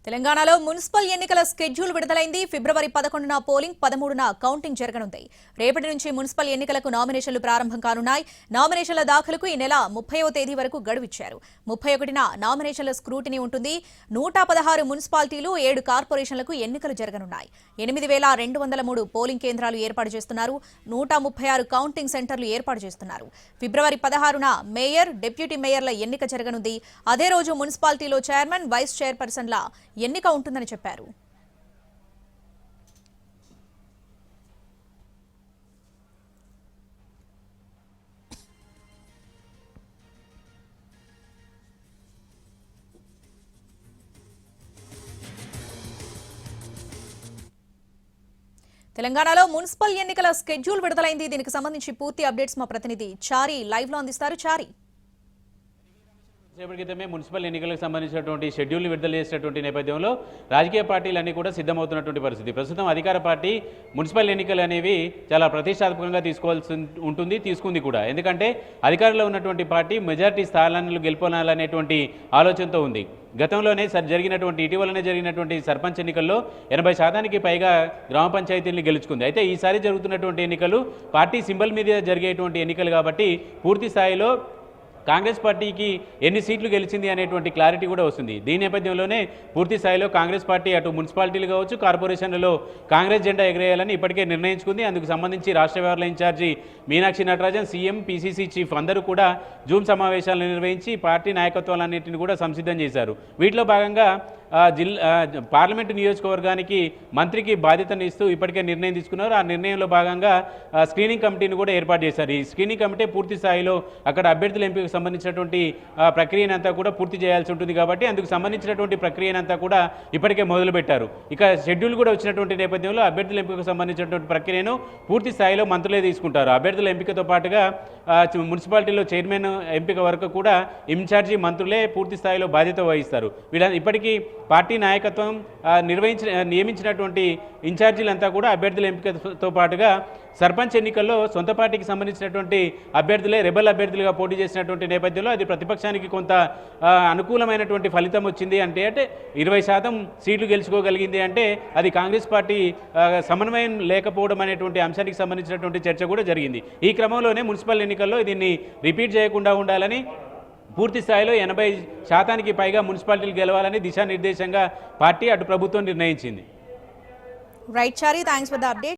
తెలంగాణలో మున్సిపల్ ఎన్నికల స్కెడ్యూల్ విడుదలైంది. ఫిబ్రవరి 11న పోలింగ్, 13న కౌంటింగ్ జరగనుంది. రేపటి నుంచి మున్సిపల్ ఎన్నికలకు నామినేషన్లు ప్రారంభం కానున్నాయి. నామినేషన్ల దాఖలుకు ఈ నెల 30వ తేదీ వరకు గడువిచ్చారు. 31న నామినేషన్ల స్క్రూటినీ ఉంటుంది. 116 మున్సిపాలిటీలు, 7 కార్పొరేషన్లకు ఎన్నికలు జరగనున్నాయి. 8,203 పోలింగ్ కేంద్రాలు ఏర్పాటు చేస్తున్నారు. 136 కౌంటింగ్ సెంటర్లు ఏర్పాటు చేస్తున్నారు. ఫిబ్రవరి 16న మేయర్, డిప్యూటీ మేయర్ల ఎన్నిక జరగనుంది. అదే రోజు మున్సిపాలిటీలో చైర్మన్, వైస్ చైర్పర్సన్ల ఎన్నిక ఉంటుందని చెప్పారు. తెలంగాణలో మున్సిపల్ ఎన్నికల స్కెడ్యూల్ విడుదలైంది. దీనికి సంబంధించి పూర్తి అప్డేట్స్ మా ప్రతినిధి చారి లైవ్ లో అందిస్తారు. చారి, సేపటి క్రితమే మున్సిపల్ ఎన్నికలకు సంబంధించినటువంటి షెడ్యూల్ విడుదల చేసినటువంటి నేపథ్యంలో రాజకీయ పార్టీలన్నీ కూడా సిద్ధమవుతున్నటువంటి పరిస్థితి. ప్రస్తుతం అధికార పార్టీ మున్సిపల్ ఎన్నికలు అనేవి చాలా ప్రతిష్టాత్మకంగా తీసుకోవాల్సి ఉంటుంది, తీసుకుంది కూడా. ఎందుకంటే అధికారంలో ఉన్నటువంటి పార్టీ మెజారిటీ స్థానాలను గెలుపొనాలనేటువంటి ఆలోచనతో ఉంది. గతంలోనే ఇటీవలనే జరిగినటువంటి సర్పంచ్ ఎన్నికల్లో 80% పైగా గ్రామ పంచాయతీలను గెలుచుకుంది. అయితే ఈసారి జరుగుతున్నటువంటి ఎన్నికలు పార్టీ సింబల్ మీద జరిగేటువంటి ఎన్నికలు కాబట్టి పూర్తి స్థాయిలో కాంగ్రెస్ పార్టీకి ఎన్ని సీట్లు గెలిచింది అనేటువంటి క్లారిటీ కూడా వస్తుంది. దీని నేపథ్యంలోనే పూర్తి స్థాయిలో కాంగ్రెస్ పార్టీ అటు మున్సిపాలిటీలు కావచ్చు, కార్పొరేషన్లలో కాంగ్రెస్ జెండా ఎగరేయాలని ఇప్పటికే నిర్ణయించుకుంది. అందుకు సంబంధించి రాష్ట్ర వ్యవహారాల incharge Meenakshi Natarajan, CM, PCC chief అందరూ కూడా జూమ్ సమావేశాలు నిర్వహించి పార్టీ నాయకత్వాలన్నింటినీ కూడా సంసిద్ధం చేశారు. వీటిలో భాగంగా పార్లమెంటు నియోజకవర్గానికి మంత్రికి బాధ్యతను ఇస్తూ ఇప్పటికే నిర్ణయం తీసుకున్నారు. ఆ నిర్ణయంలో భాగంగా స్క్రీనింగ్ కమిటీని కూడా ఏర్పాటు చేశారు. ఈ స్క్రీనింగ్ కమిటీ పూర్తి స్థాయిలో అక్కడ అభ్యర్థుల ఎంపికకు సంబంధించినటువంటి ప్రక్రియనంతా కూడా పూర్తి చేయాల్సి ఉంటుంది. కాబట్టి అందుకు సంబంధించినటువంటి ప్రక్రియనంతా కూడా ఇప్పటికే మొదలుపెట్టారు. ఇక షెడ్యూల్ కూడా వచ్చినటువంటి నేపథ్యంలో అభ్యర్థుల ఎంపికకు సంబంధించినటువంటి ప్రక్రియను పూర్తి స్థాయిలో మంత్రులే తీసుకుంటారు. అభ్యర్థుల ఎంపికతో పాటుగా మున్సిపాలిటీలో చైర్మన్ ఎంపిక వరకు కూడా ఇన్ఛార్జి మంత్రులే పూర్తి స్థాయిలో బాధ్యత వహిస్తారు. ఇప్పటికీ పార్టీ నాయకత్వం నియమించినటువంటి ఇన్ఛార్జీలంతా కూడా అభ్యర్థుల ఎంపికతో పాటుగా సర్పంచ్ ఎన్నికల్లో సొంత పార్టీకి సంబంధించినటువంటి అభ్యర్థులే రెబల్ అభ్యర్థులుగా పోటీ చేసినటువంటి నేపథ్యంలో అది ప్రతిపక్షానికి కొంత అనుకూలమైనటువంటి ఫలితం వచ్చింది. అంటే 20% సీట్లు గెలుచుకోగలిగింది అంటే అది కాంగ్రెస్ పార్టీ సమన్వయం లేకపోవడం అనేటువంటి అంశానికి సంబంధించినటువంటి చర్చ కూడా జరిగింది. ఈ క్రమంలోనే మున్సిపల్ ఎన్నికల్లో దీన్ని రిపీట్ చేయకుండా ఉండాలని పూర్తి స్థాయిలో 80% పైగా మున్సిపాలిటీలు గెలవాలని దిశానిర్దేశంగా పార్టీ అటు ప్రభుత్వం నిర్ణయించింది. Right Chari, thanks for the update.